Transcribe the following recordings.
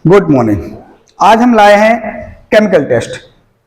Good morning. आज हम लाए हैं केमिकल टेस्ट,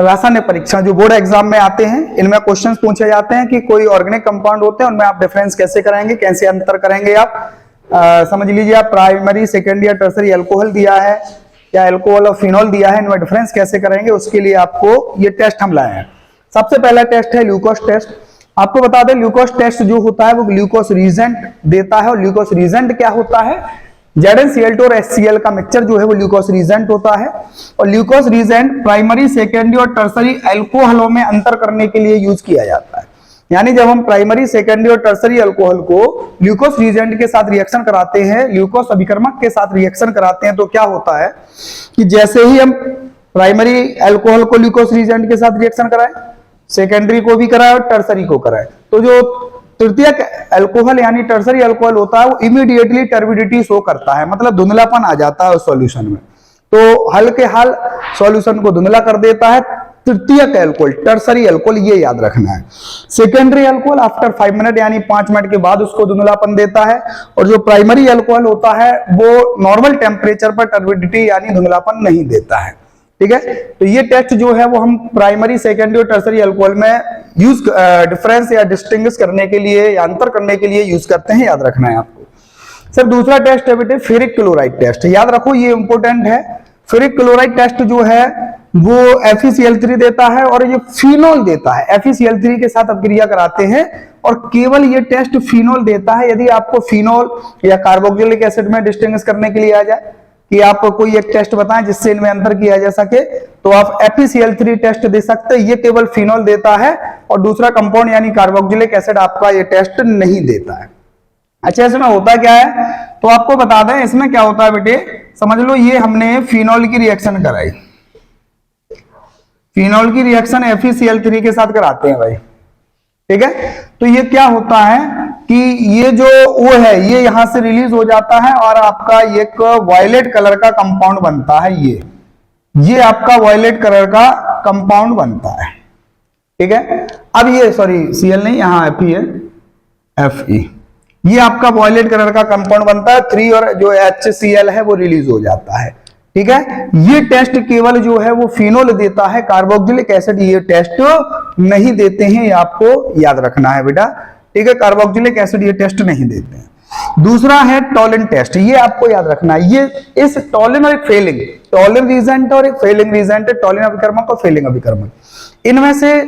रासायनिक परीक्षण जो बोर्ड एग्जाम में आते हैं। इनमें क्वेश्चंस पूछे जाते हैं कि कोई ऑर्गेनिक कंपाउंड होते हैं, उनमें आप डिफरेंस कैसे कराएंगे, कैसे अंतर करेंगे। आप समझ लीजिए, आप प्राइमरी, सेकेंडरी या टर्सरी अल्कोहल दिया है या अल्कोहल और फिनॉल दिया है, इनमें डिफरेंस कैसे करेंगे, उसके लिए आपको ये टेस्ट हम लाए हैं। सबसे पहला टेस्ट है ग्लूकोज टेस्ट। आपको बता दें, ग्लूकोज टेस्ट जो होता है वो ग्लूकोज रीजेंट देता है। और ग्लूकोज रीजेंट क्या होता है? ZnCl2 और HCl का मिक्सचर जो है वो ग्लूकोज रीजेंट होता है। और ग्लूकोज रीजेंट प्राइमरी, सेकेंडरी और टर्सरी अल्कोहलों में अंतर करने के लिए यूज किया जाता है। यानी जब हम प्राइमरी, सेकेंडरी और टर्सरी अल्कोहल को ग्लूकोज रीजेंट के साथ रिएक्शन कराते हैं, ग्लूकोज अभिकर्मक के साथ रिएक्शन कराते हैं, तो क्या होता है कि जैसे ही हम प्राइमरी अल्कोहल को ग्लूकोज रीजेंट के साथ रिएक्शन कराएं, सेकेंडरी को भी कराएं और टर्सरी को कराएं, तो जो तृतीयक अल्कोहल यानी टर्सरी अल्कोहल होता है वो इमीडिएटली टर्बिडिटी शो करता है, मतलब धुंधलापन आ जाता है उस सॉल्यूशन में। तो हल के हल सॉल्यूशन को धुंधला कर देता है तृतीयक अल्कोहल, टर्सरी अल्कोहल, ये याद रखना है। सेकेंडरी अल्कोहल आफ्टर 5 मिनट यानी 5 मिनट के बाद उसको धुंधलापन देता है। और जो प्राइमरी अल्कोहल होता है वो नॉर्मल टेम्परेचर पर टर्बिडिटी यानी धुंधलापन नहीं देता है। ठीक है, तो ये टेस्ट जो है वो हम प्राइमरी, सेकेंडरी और टर्सरी अल्कोहल में यूज डिफरेंस या डिस्टिंग्विश करने के लिए या अंतर करने के लिए यूज करते हैं, याद रखना है आपको। सर दूसरा टेस्ट है बेटे फेरिक क्लोराइड टेस्ट। याद रखो ये इंपॉर्टेंट है। फेरिक क्लोराइड टेस्ट जो है वो FeCl3 देता है और ये फिनोल देता है। FeCl3 के साथ अपक्रिया कराते हैं और केवल ये टेस्ट फिनोल देता है। यदि आपको फिनोल या कार्बोक्सिलिक एसिड में डिस्टिंग्विश करने के लिए आ जाए कि आप कोई एक टेस्ट बताएं जिससे इनमें अंतर किया जा सके, तो आप FeCl3 टेस्ट दे सकते हैं। ये केवल फिनोल देता है और दूसरा कंपाउंड यानी कार्बोक्सिलिक एसिड आपका ये टेस्ट नहीं देता है। अच्छा, इसमें होता क्या है तो आपको बता दें, इसमें क्या होता है बेटे, समझ लो ये हमने फिनोल की रिएक्शन कराई। फिनोल की रिएक्शन FeCl3 के साथ कराते हैं भाई। ठीक है, तो ये क्या होता है कि ये जो वो है ये यहां से रिलीज हो जाता है और आपका एक वायलेट कलर का कंपाउंड बनता है। ये आपका वायलेट कलर का कंपाउंड बनता है। ठीक है, अब ये सॉरी Cl नहीं, यहां Fe है, Fe, ये आपका वायलेट कलर का कंपाउंड बनता है। 3 और जो HCl है वो रिलीज हो जाता है। ठीक है, ये टेस्ट केवल जो है वो फिनोल देता है, कार्बोक्सिलिक एसिड ये टेस्ट नहीं देते हैं, ये आपको याद रखना है बेटा। ठीक है, कार्बोक्सिलिक एसिड ये टेस्ट नहीं देते हैं। दूसरा है टॉलिन टेस्ट, ये आपको याद रखना है। ये इस टॉलिन और एक फेलिंग, टॉलिन रीजेंट और एक फेलिंग रीजेंट है, टॉलिन अभिकर्मक और फेलिंग अभिकर्मक, इनमें से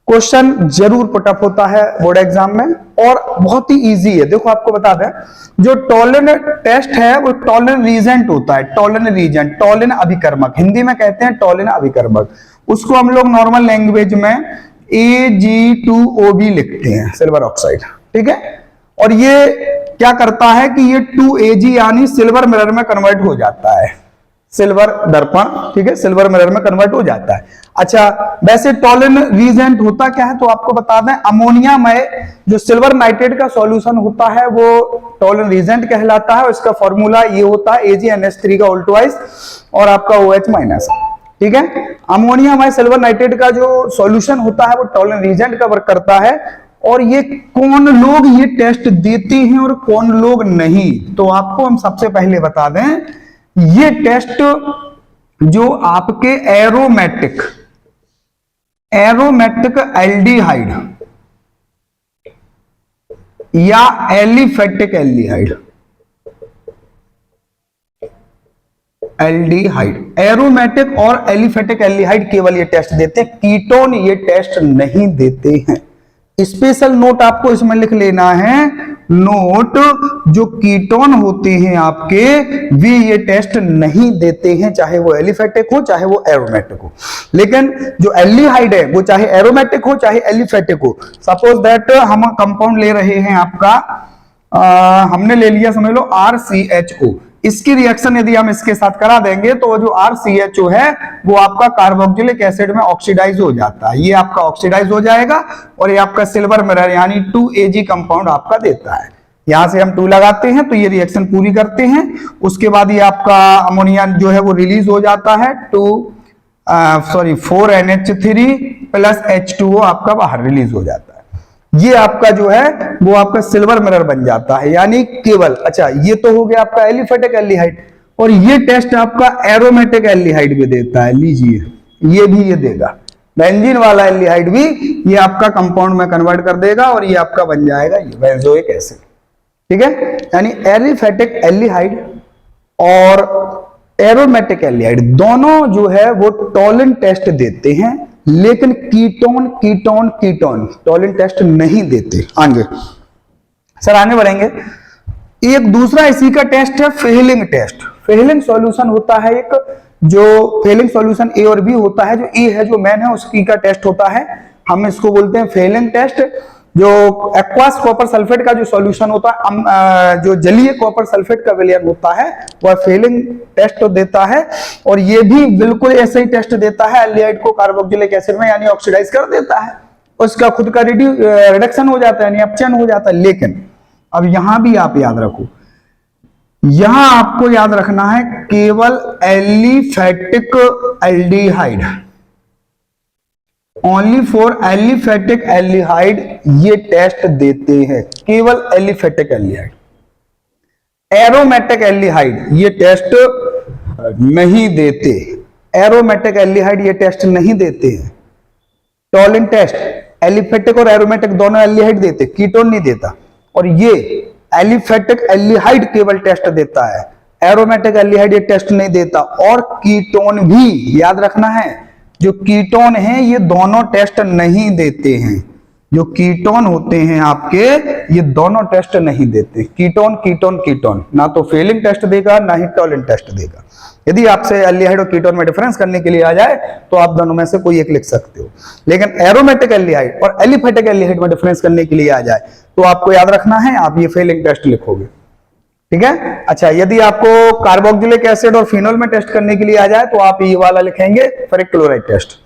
क्वेश्चन जरूर पुटअप होता है बोर्ड एग्जाम में और बहुत ही इजी है। देखो आपको बता दें, जो टॉलिन टेस्ट है वो टॉलिन रीजेंट होता है। टॉलिन रीजेंट, टॉलिन अभिकर्मक, हिंदी में कहते हैं टॉलिन अभिकर्मक। उसको हम लोग नॉर्मल लैंग्वेज में Ag2OB लिखते हैं, सिल्वर ऑक्साइड। ठीक है, और ये क्या करता है कि ये 2Ag यानी सिल्वर मिरर में कन्वर्ट हो जाता है, सिल्वर दर्पण। ठीक है, सिल्वर मिरर में कन्वर्ट हो जाता है। अच्छा, वैसे टॉलिन रीजेंट होता क्या है तो आपको बता दें, अमोनिया में जो सिल्वर नाइट्रेट का सॉल्यूशन होता है वो टॉलिन रीजेंट कहलाता है। इसका फॉर्मूला ये होता है AgNH3 का उल्टवाइज और आपका OH-। ठीक है, अमोनिया में सिल्वर नाइट्रेट का जो सॉल्यूशन होता है वो टॉलिन रीजेंट का वर्क करता है। और ये कौन लोग ये टेस्ट देते हैं और कौन लोग नहीं, तो आपको हम सबसे पहले बता दें, ये टेस्ट जो आपके एरोमेटिक एल्डिहाइड या एलिफेटिक एल्डिहाइड, एरोमेटिक और एलिफेटिक एल्डिहाइड केवल ये टेस्ट देते हैं, कीटोन ये टेस्ट नहीं देते हैं। स्पेशल नोट आपको इसमें लिख लेना है, नोट, जो कीटोन होते हैं आपके वे ये टेस्ट नहीं देते हैं, चाहे वो एलिफेटिक हो चाहे वो एरोमेटिक हो। लेकिन जो एल्डिहाइड है वो चाहे एरोमेटिक हो चाहे एलिफेटिक हो, सपोज दैट हम कंपाउंड ले रहे हैं आपका, हमने ले लिया समझ लो RCHO, इसकी रिएक्शन यदि हम इसके साथ करा देंगे तो जो RCHO है वो आपका कार्बोक्सिलिक एसिड में ऑक्सीडाइज हो जाता है। ये आपका ऑक्सीडाइज हो जाएगा और ये आपका सिल्वर मिरर यानी 2Ag कंपाउंड आपका देता है। यहां से हम 2 लगाते हैं तो ये रिएक्शन पूरी करते हैं। उसके बाद ये आपका अमोनिया जो है वो रिलीज हो जाता है, 4NH3 प्लस H2O आपका बाहर रिलीज हो जाता है। ये आपका जो है वो आपका सिल्वर मिरर बन जाता है, यानी केवल। अच्छा, ये तो हो गया आपका एलिफेटिक एल्डिहाइड। और ये टेस्ट आपका एरोमेटिक एल्डिहाइड भी देता है, लीजिए ये भी ये देगा, बेंजीन वाला एल्डिहाइड भी ये आपका कंपाउंड में कन्वर्ट कर देगा और ये आपका बन जाएगा ये बेंजोइक एसिड। ठीक है, यानी एलिफेटिक एल्डिहाइड और एरोमेटिक एल्डिहाइड दोनों जो है वो टॉलिन टेस्ट देते हैं, लेकिन ketone ketone ketone Tollens test नहीं देते। आगे सर आगे बढ़ेंगे। एक दूसरा इसी का टेस्ट है फेलिंग टेस्ट। फेलिंग सॉल्यूशन होता है एक, जो फेलिंग सॉल्यूशन ए और बी होता है, जो ए है जो मेन है उसकी का टेस्ट होता है, हम इसको बोलते हैं फेलिंग टेस्ट। जो एक्वास कॉपर सल्फेट का जो सॉल्यूशन होता है, जो जलीय कॉपर सल्फेट का विलयन होता है, वह फेलिंग टेस्ट तो देता है। और ये भी बिल्कुल ऐसे ही टेस्ट देता है, एल्डिहाइड को कार्बोक्सिलिक एसिड में यानी ऑक्सीडाइज कर देता है, उसका खुद का रिडक्शन हो जाता है यानी अपचयन हो जाता है। लेकिन अब यहां भी आप याद रखो, यहां आपको याद रखना है केवल aliphatic aldehyde, only for aliphatic aldehyde ये टेस्ट देते हैं, केवल एलिफेटिक एल्डिहाइड। एरोमेटिक एल्डिहाइड ये टेस्ट नहीं देते, एरोमेटिक एल्डिहाइड ये टेस्ट नहीं देते हैं। टॉलिन टेस्ट एलिफेटिक और एरोमेटिक दोनों एल्डिहाइड देते, कीटोन नहीं देता। और ये एलिफेटिक एल्डिहाइड केवल टेस्ट देता है, एरोमेटिक एल्डिहाइड ये टेस्ट नहीं देता। और कीटोन भी याद रखना है, जो कीटोन हैं ये दोनों टेस्ट नहीं देते हैं, जो कीटोन होते हैं आपके ये दोनों टेस्ट नहीं देते। कीटोन कीटोन कीटोन ना तो फेलिंग टेस्ट देगा ना ही टॉलिन टेस्ट देगा। यदि आपसे एल्डिहाइड और कीटोन में डिफरेंस करने के लिए आ जाए तो आप दोनों में से कोई एक लिख सकते हो, लेकिन एरोमेटिक एल्डिहाइड और एलिफेटिक एल्डिहाइड में डिफरेंस करने के लिए आ जाए तो आपको याद रखना है, आप ये फेलिंग टेस्ट लिखोगे। ठीक है, अच्छा यदि आपको कार्बोक्सिलिक एसिड और फिनोल में टेस्ट करने के लिए आ जाए तो आप ये वाला लिखेंगे, ferric chloride test.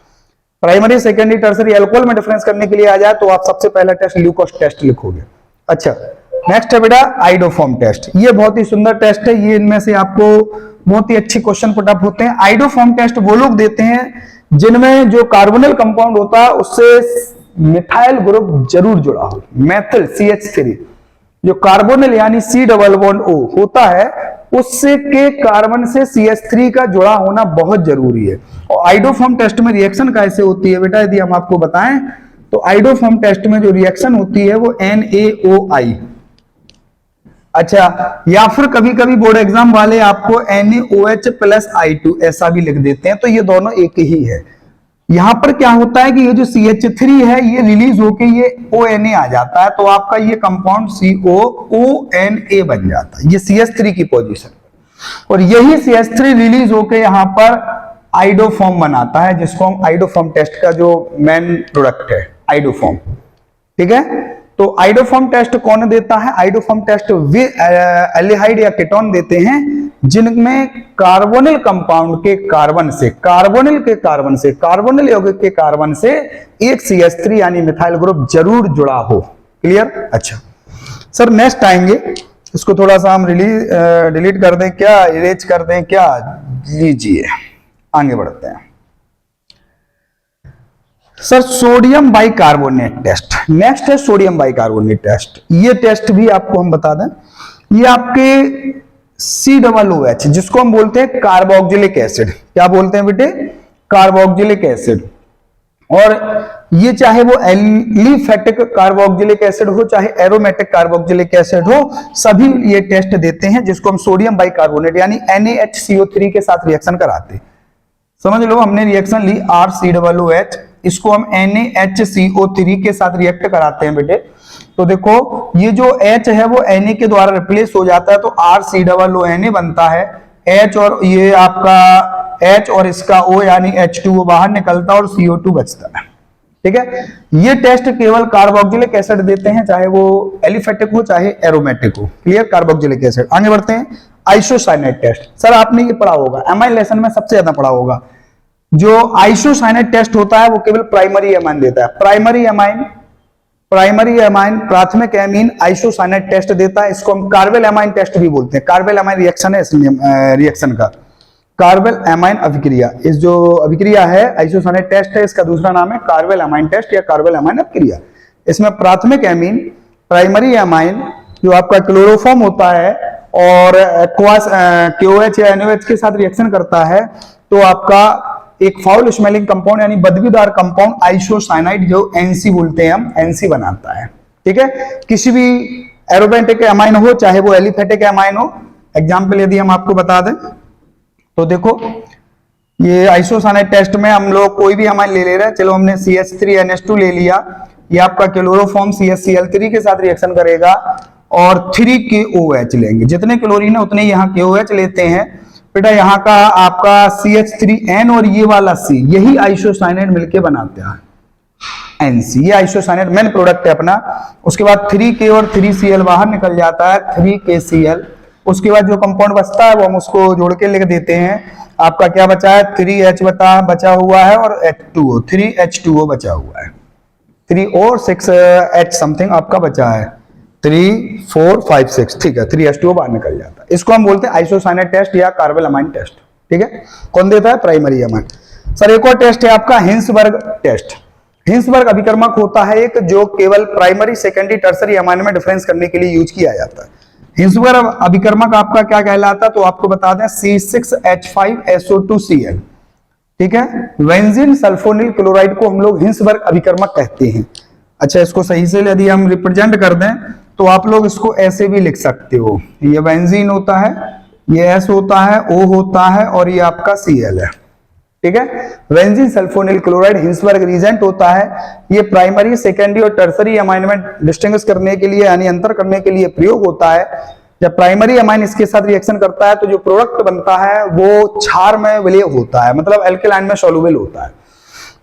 Primary secondary tertiary alcohol में डिफरेंस करने के लिए आ जाए तो आप सबसे पहला टेस्ट ल्यूकोस टेस्ट लिखोगे। अच्छा नेक्स्ट है बेटा आइडोफॉर्म टेस्ट। ये बहुत ही सुंदर टेस्ट है, ये इनमें से आपको बहुत ही अच्छे क्वेश्चन पुट अप होते हैं। आइडोफॉर्म टेस्ट वो लोग देते हैं जिनमें जो कार्बोनिल कंपाउंड होता है उससे मिथाइल ग्रुप जरूर जुड़ा हो, मेथिल CH3 जो कार्बोनिल यानी C डबल बॉन्ड O होता है उससे के कार्बन से CH3 का जुड़ा होना बहुत जरूरी है। और आइडोफॉर्म टेस्ट में रिएक्शन कैसे होती है बेटा, यदि हम आपको बताएं तो आइडोफॉर्म टेस्ट में जो रिएक्शन होती है वो NaOI। अच्छा, या फिर कभी कभी बोर्ड एग्जाम वाले आपको NaOH प्लस I2 ऐसा भी लिख देते हैं, तो ये दोनों एक ही है। यहां पर क्या होता है कि ये जो CH3 है ये रिलीज होके ये ONA आ जाता है, तो आपका ये कंपाउंड COONA बन जाता है, ये CH3 की पोजीशन। और यही CH3 रिलीज होके यहां पर आइडोफॉर्म बनाता है, जिसको हम आइडोफॉर्म टेस्ट का जो मेन प्रोडक्ट है आइडोफॉर्म। ठीक है, तो आइडोफॉर्म टेस्ट कौन देता है? आइडोफॉर्म टेस्ट वे एल्डिहाइड या कीटोन देते हैं जिनमें कार्बोनिल कंपाउंड के कार्बन से, कार्बोनिल यौगिक के कार्बन से एक CH3 यानी मिथाइल ग्रुप जरूर जुड़ा हो। क्लियर? अच्छा सर नेक्स्ट आएंगे, इसको थोड़ा सा हम डिलीट कर दें क्या, इरेज कर दें क्या, लीजिए आगे बढ़ते हैं। Sir sodium bicarbonate test, next है सोडियम बाइकार्बोनेट टेस्ट। ये टेस्ट भी आपको हम बता दें, ये आपके COOH जिसको हम बोलते हैं कार्बोक्सिलिक एसिड, क्या बोलते हैं बेटे? Carboxylic acid. और ये चाहे वो एलिफेटिक कार्बोक्सिलिक एसिड हो चाहे एरोमेटिक कार्बोक्सिलिक एसिड हो, सभी ये टेस्ट देते हैं जिसको हम सोडियम बाइकार्बोनेट यानी NaHCO3 के साथ रिएक्शन कराते हैं। समझ लो, हमने रिएक्शन ली RCOOH, इसको हम NaHCO3 के साथ रिएक्ट कराते हैं बेटे। तो देखो ये जो H है वो Na के द्वारा रिप्लेस हो जाता है, तो RCOONA बनता है, H और ये आपका H और इसका O यानी H2O बाहर निकलता है और CO2 बचता है। ठीक है, ये टेस्ट केवल कार्बोक्सिलिक एसिड देते हैं, चाहे वो एलिफेटिक हो चाहे एरोमेटिक हो। क्लियर? Carboxylic acid. आगे बढ़ते हैं, आइसोसाइनेट टेस्ट। सर आपने ये पढ़ा होगा, एमाइन लेसन में सबसे ज्यादा पढ़ा होगा। जो आइसोसाइनेट टेस्ट होता है वो केवल प्राइमरी एमाइन देता है, प्राइमरी एमाइन प्राथमिक एमीन आइसोसाइनेट टेस्ट देता है, इसको हम कार्बेल एमाइन टेस्ट भी बोलते हैं। कार्बेल एमाइन रिएक्शन है, इसलिए रिएक्शन का कार्बेल एमाइन अभिक्रिया, इस जो अभिक्रिया है आइसोसाइनेट टेस्ट है, इसका दूसरा नाम है कार्बेल एमाइन टेस्ट या कार्बेल एमाइन अभिक्रिया। इसमें प्राथमिक एमीन, प्राइमरी एमाइन जो आपका क्लोरोफॉर्म होता है और एक्वास KOH या NOH के साथ रिएक्शन करता है तो आपका एक फाउल स्मेलिंग कंपाउंड यानी बदबूदार कंपाउंड आइसोसाइनाइड जो NC बोलते हैं हम, NC बनाता है। ठीक है, किसी भी एरोमेटिक अमाइन हो चाहे वो एलिफेटिक अमाइन हो। एग्जाम्पल यदि हम आपको बता दें तो देखो ये आइसोसाइनाइड टेस्ट में हम लोग कोई भी अमाइन ले रहे हैं। चलो हमने CH3NH2 ले लिया, ये आपका क्लोरोफॉर्म CHCl3 के साथ रिएक्शन करेगा और 3KOH लेंगे। जितने क्लोरीन है उतने यहाँ KOH लेते हैं। बेटा यहाँ का आपका CH3N और ये वाला C यही आइसोसाइनाइड मिलके बनाते हैं NC। ये आइसोसाइनाइड मेन प्रोडक्ट है अपना। उसके बाद 3K और 3Cl बाहर निकल जाता है, 3KCl। उसके बाद जो कंपाउंड बचता है वो हम उसको जोड़ के लिख देते हैं। आपका क्या बचा है, 3H बचा हुआ है और H2O, 3H2O बचा हुआ है, 3 और 6H समथिंग आपका बचा है, 3 4 5 6। ठीक है, 3H2O बाहर निकल जाता है। इसको हम बोलते हैं आइसोसाइनाइड टेस्ट या कार्बल अमाइन टेस्ट। ठीक है, कौन देता है, प्राइमरी अमाइन। सर एक और टेस्ट है आपका हिंसबर्ग टेस्ट। हिंसबर्ग अभिकर्मक होता है एक जो केवल प्राइमरी सेकेंडरी टर्सरी अमाइन में डिफरेंस करने के लिए यूज किया जाता है। हिंसबर्ग अभिकर्मक आपका क्या कहलाता है तो आपको बता दें C6H5SO2Cl। ठीक है, बेंजीन सल्फोनिल क्लोराइड को हम लोग हिंसबर्ग अभिकर्मक कहते हैं। अच्छा, इसको सही से यदि हम रिप्रेजेंट कर दें तो आप लोग इसको ऐसे भी लिख सकते हो, ये बेंजीन होता है, ये S होता है, O होता है और ये आपका Cl है। ठीक है, benzene sulfonyl chloride Hinsberg reagent होता है। ये प्राइमरी सेकेंडरी और टर्सरी अमाइन में डिस्टिंग्विश करने के लिए यानी अंतर करने के लिए प्रयोग होता है। जब प्राइमरी अमाइन इसके साथ रिएक्शन करता है तो जो प्रोडक्ट बनता है वो क्षार में विलय होता है, मतलब एल्केलाइन में सॉल्युबल होता है।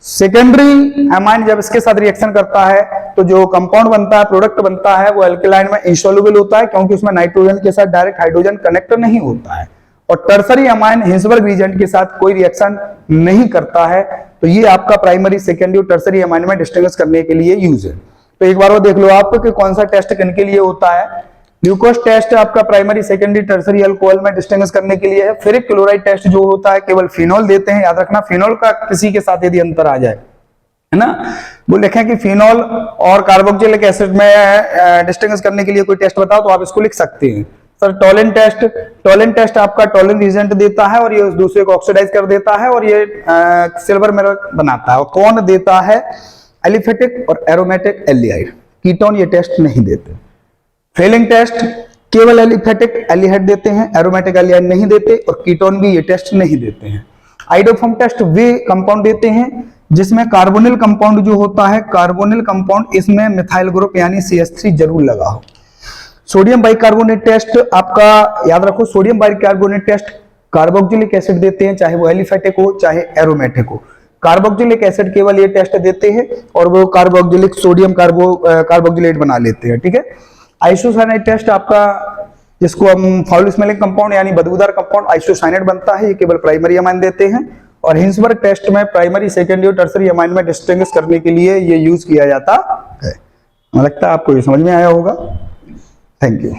सेकेंडरी अमाइन जब इसके साथ रिएक्शन करता है तो जो कंपाउंड बनता है, प्रोडक्ट बनता है, वो एल्केलाइन में इनसॉल्युबल होता है क्योंकि उसमें नाइट्रोजन के साथ डायरेक्ट हाइड्रोजन कनेक्ट नहीं होता है। और टर्सरी अमाइन हिंसबर्ग रीजेंट के साथ कोई रिएक्शन नहीं करता है। तो ये आपका प्राइमरी सेकेंडरी और टर्सरी अमाइन में डिस्टिंग्विश करने के लिए यूज है। तो एक बार वो देख लो आप कि कौन सा टेस्ट किन के लिए होता है। ग्लूकोज टेस्ट आपका प्राइमरी सेकेंडरी टर्सरी अल्कोहल में डिस्टिंग्विश करने के लिए है। फेरिक क्लोराइड टेस्ट जो होता है केवल फिनॉल देते हैं, याद रखना फिनॉल का किसी के साथ यदि अंतर आ जाए, है ना, वो लिखें कि फिनॉल और कार्बोक्सिलिक एसिड में डिस्टिंग्विश करने के लिए कोई टेस्ट बताओ तो आप इसको लिख सकते हैं। सर टॉलिन टेस्ट आपका टॉलिन रीजेंट देता है और ये उस दूसरे को ऑक्सीडाइज कर देता है और ये सिल्वर मिरर बनाता है। और कौन देता है, एलिफेटिक और एरोमेटिक एल्डिहाइड। कीटोन ये टेस्ट नहीं देते। फेलिंग टेस्ट केवल एलिफेटिक एल्डिहाइड देते हैं, एरोमेटिक एल्डिहाइड नहीं देते और कीटोन भी ये टेस्ट नहीं देते हैं। आइडोफॉर्म टेस्ट वे कंपाउंड देते हैं जिसमें कार्बोनिल कंपाउंड जो होता है, कार्बोनिल कंपाउंड इसमें मिथाइल ग्रुप यानी CH3 जरूर लगा हो। सोडियम बाइकार्बोनेट टेस्ट आपका याद रखो, sodium bicarbonate test carboxylic acid देते हैं, चाहे वो एलिफेटिक हो चाहे एरोमेटिक हो। कार्बोक्सिलिक एसिड केवल ये टेस्ट देते हैं और वो कार्बोक्सिलिक सोडियम कार्बोक्सिलेट बना लेते हैं। ठीक है, आइसोसाइनाइड टेस्ट आपका जिसको हम फाउल स्मेलिंग कंपाउंड यानी बदबूदार कंपाउंड आइसोसाइनाइड बनता है, ये केवल प्राइमरी अमाइन देते हैं। और हिंसबर्ग टेस्ट में प्राइमरी सेकेंडरी और टर्सरी अमाइन में डिस्टिंग्विश करने के लिए ये यूज किया जाता है। मुझे लगता है आपको ये समझ में आया होगा। Thank you.